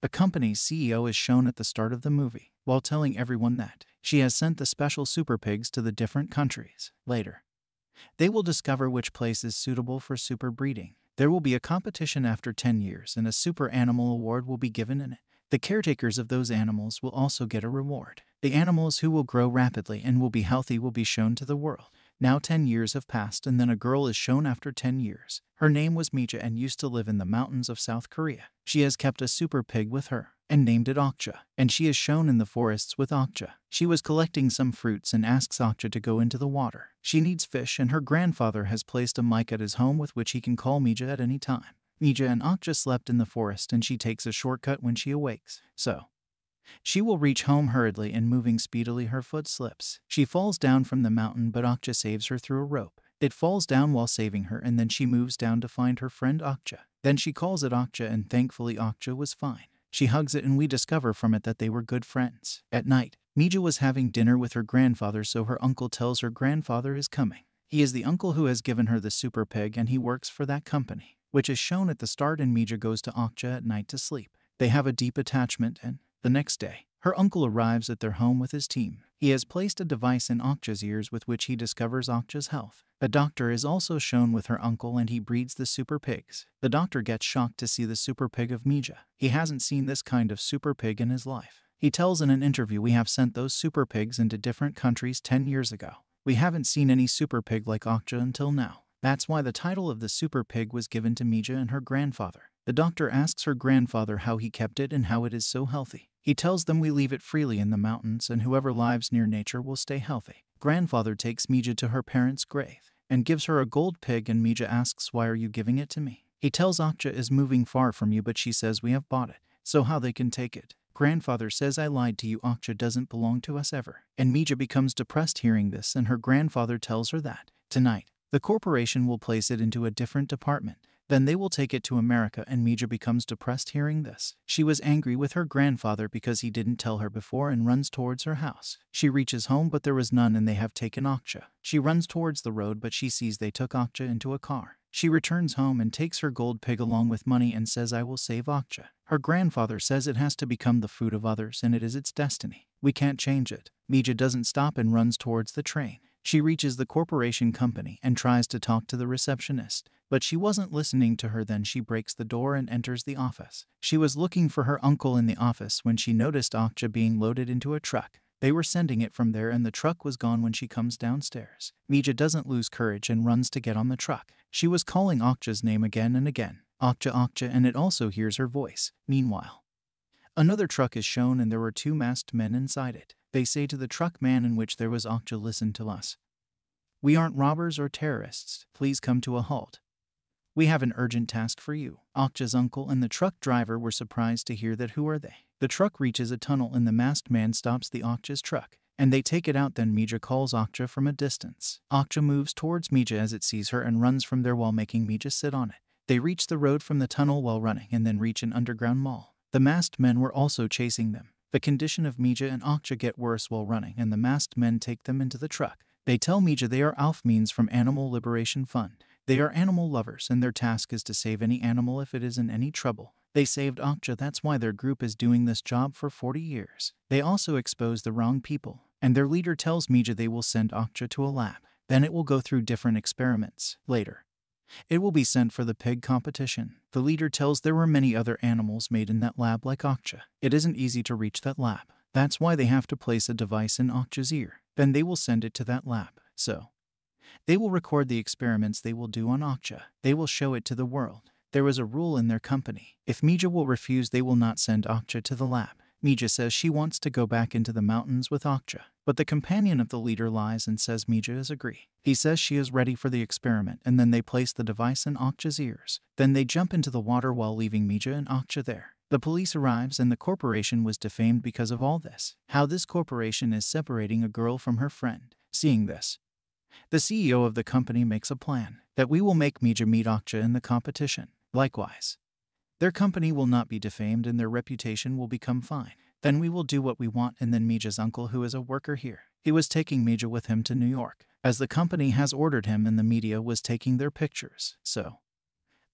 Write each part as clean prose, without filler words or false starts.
The company's CEO is shown at the start of the movie, while telling everyone that she has sent the special super pigs to the different countries. Later, they will discover which place is suitable for super breeding. There will be a competition after 10 years and a super animal award will be given in it. The caretakers of those animals will also get a reward. The animals who will grow rapidly and will be healthy will be shown to the world. Now 10 years have passed and then a girl is shown after 10 years. Her name was Mija and used to live in the mountains of South Korea. She has kept a super pig with her and named it Okja, and she is shown in the forests with Okja. She was collecting some fruits and asks Okja to go into the water. She needs fish and her grandfather has placed a mic at his home with which he can call Mija at any time. Mija and Okja slept in the forest and she takes a shortcut when she awakes. So, she will reach home hurriedly and moving speedily her foot slips. She falls down from the mountain but Okja saves her through a rope. It falls down while saving her and then she moves down to find her friend Okja. Then she calls it Okja and thankfully Okja was fine. She hugs it and we discover from it that they were good friends. At night, Mija was having dinner with her grandfather so her uncle tells her grandfather is coming. He is the uncle who has given her the super pig and he works for that company, which is shown at the start and Mija goes to Okja at night to sleep. They have a deep attachment and the next day, her uncle arrives at their home with his team. He has placed a device in Okja's ears with which he discovers Okja's health. A doctor is also shown with her uncle and he breeds the super pigs. The doctor gets shocked to see the super pig of Mija. He hasn't seen this kind of super pig in his life. He tells in an interview we have sent those super pigs into different countries 10 years ago. We haven't seen any super pig like Okja until now. That's why the title of the super pig was given to Mija and her grandfather. The doctor asks her grandfather how he kept it and how it is so healthy. He tells them we leave it freely in the mountains and whoever lives near nature will stay healthy. Grandfather takes Mija to her parents' grave and gives her a gold pig and Mija asks why are you giving it to me? He tells Okja is moving far from you but she says we have bought it, so how they can take it. Grandfather says I lied to you, Okja doesn't belong to us ever. And Mija becomes depressed hearing this and her grandfather tells her that tonight, the corporation will place it into a different department. Then they will take it to America and Mija becomes depressed hearing this. She was angry with her grandfather because he didn't tell her before and runs towards her house. She reaches home but there was none and they have taken Okja. She runs towards the road but she sees they took Okja into a car. She returns home and takes her gold pig along with money and says I will save Okja. Her grandfather says it has to become the food of others and it is its destiny. We can't change it. Mija doesn't stop and runs towards the train. She reaches the corporation company and tries to talk to the receptionist, but she wasn't listening to her. Then she breaks the door and enters the office. She was looking for her uncle in the office when she noticed Okja being loaded into a truck. They were sending it from there and the truck was gone when she comes downstairs. Mija doesn't lose courage and runs to get on the truck. She was calling Okja's name again and again. Okja, Okja, and it also hears her voice. Meanwhile, another truck is shown and there were two masked men inside it. They say to the truck man in which there was Okja, listen to us. We aren't robbers or terrorists. Please come to a halt. We have an urgent task for you. Okja's uncle and the truck driver were surprised to hear that. Who are they? The truck reaches a tunnel and the masked man stops the Okja's truck. And they take it out. Then Mija calls Okja from a distance. Okja moves towards Mija as it sees her and runs from there while making Mija sit on it. They reach the road from the tunnel while running and then reach an underground mall. The masked men were also chasing them. The condition of Mija and Okja get worse while running and the masked men take them into the truck. They tell Mija they are Alfmeans from Animal Liberation Fund. They are animal lovers and their task is to save any animal if it is in any trouble. They saved Okja, that's why their group is doing this job for 40 years. They also expose the wrong people, and their leader tells Mija they will send Okja to a lab. Then it will go through different experiments. Later, it will be sent for the pig competition. The leader tells there were many other animals made in that lab like Okja. It isn't easy to reach that lab. That's why they have to place a device in Okja's ear. Then they will send it to that lab. So, they will record the experiments they will do on Okja. They will show it to the world. There is a rule in their company. If Mija will refuse, they will not send Okja to the lab. Mija says she wants to go back into the mountains with Okja, but the companion of the leader lies and says Mija is agree. He says she is ready for the experiment and then they place the device in Okja's ears. Then they jump into the water while leaving Mija and Okja there. The police arrives and the corporation was defamed because of all this. How this corporation is separating a girl from her friend. Seeing this, the CEO of the company makes a plan that we will make Mija meet Okja in the competition. Likewise, their company will not be defamed and their reputation will become fine. Then we will do what we want. And then Mija's uncle, who is a worker here, he was taking Mija with him to New York, as the company has ordered him and the media was taking their pictures. So,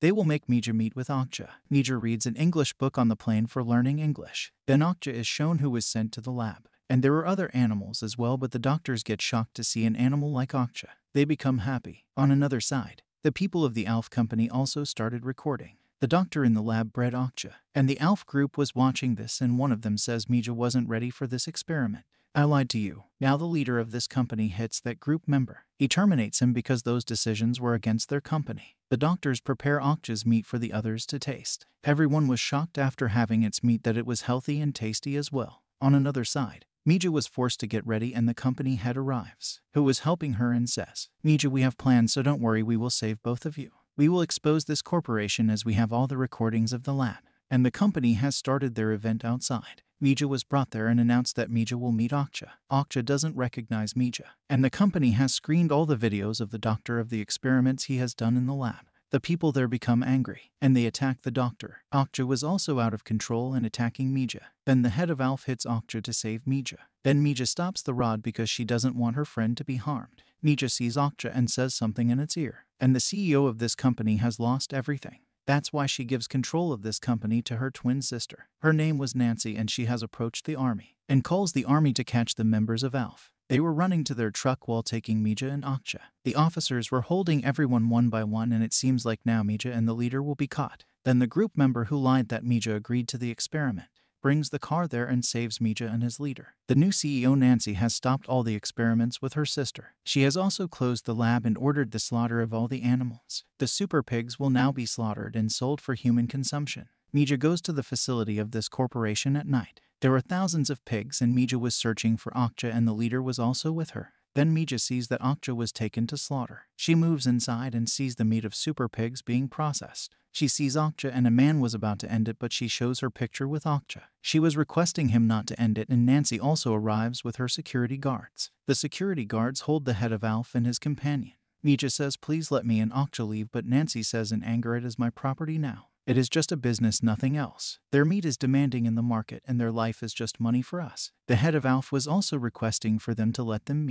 They will make Mija meet with Okja. Mija reads an English book on the plane for learning English. Then Okja is shown who was sent to the lab. And there are other animals as well, but the doctors get shocked to see an animal like Okja. They become happy. On another side, the people of the ALF company also started recording. The doctor in the lab bred Okja, and the ALF group was watching this, and one of them says Mija wasn't ready for this experiment. I lied to you. Now the leader of this company hits that group member. He terminates him because those decisions were against their company. The doctors prepare Okja's meat for the others to taste. Everyone was shocked after having its meat that it was healthy and tasty as well. On another side, Mija was forced to get ready, and the company head arrives, who was helping her, and says, Mija, we have plans, so don't worry, we will save both of you. We will expose this corporation as we have all the recordings of the lab. And the company has started their event outside. Mija was brought there and announced that Mija will meet Okja. Okja doesn't recognize Mija, and the company has screened all the videos of the doctor of the experiments he has done in the lab. The people there become angry, and they attack the doctor. Okja was also out of control and attacking Mija. Then the head of ALF hits Okja to save Mija. Then Mija stops the rod because she doesn't want her friend to be harmed. Mija sees Okja and says something in its ear, and the CEO of this company has lost everything. That's why she gives control of this company to her twin sister. Her name was Nancy, and she has approached the army and calls the army to catch the members of ALF. They were running to their truck while taking Mija and Okja. The officers were holding everyone one by one, and it seems like now Mija and the leader will be caught. Then the group member who lied that Mija agreed to the experiment brings the car there and saves Mija and his leader. The new CEO Nancy has stopped all the experiments with her sister. She has also closed the lab and ordered the slaughter of all the animals. The super pigs will now be slaughtered and sold for human consumption. Mija goes to the facility of this corporation at night. There were thousands of pigs, and Mija was searching for Okja, and the leader was also with her. Then Mija sees that Okja was taken to slaughter. She moves inside and sees the meat of super pigs being processed. She sees Okja, and a man was about to end it, but she shows her picture with Okja. She was requesting him not to end it, and Nancy also arrives with her security guards. The security guards hold the head of ALF and his companion. Mija says, please let me and Okja leave, but Nancy says in anger, it is my property now. It is just a business, nothing else. Their meat is demanding in the market, and their life is just money for us. The head of ALF was also requesting for them to let them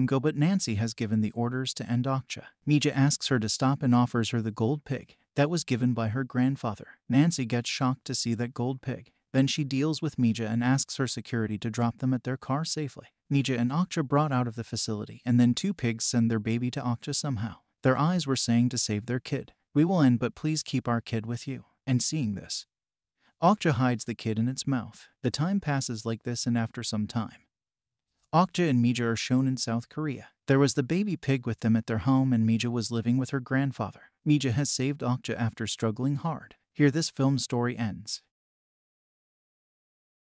go, but Nancy has given the orders to end Okja. Mija asks her to stop and offers her the gold pig that was given by her grandfather. Nancy gets shocked to see that gold pig. Then she deals with Mija and asks her security to drop them at their car safely. Mija and Okja brought out of the facility, and then two pigs send their baby to Okja somehow. Their eyes were saying to save their kid. We will end, but please keep our kid with you. And seeing this, Okja hides the kid in its mouth. The time passes like this, and after some time, Okja and Mija are shown in South Korea. There was the baby pig with them at their home, and Mija was living with her grandfather. Mija has saved Okja after struggling hard. Here this film story ends.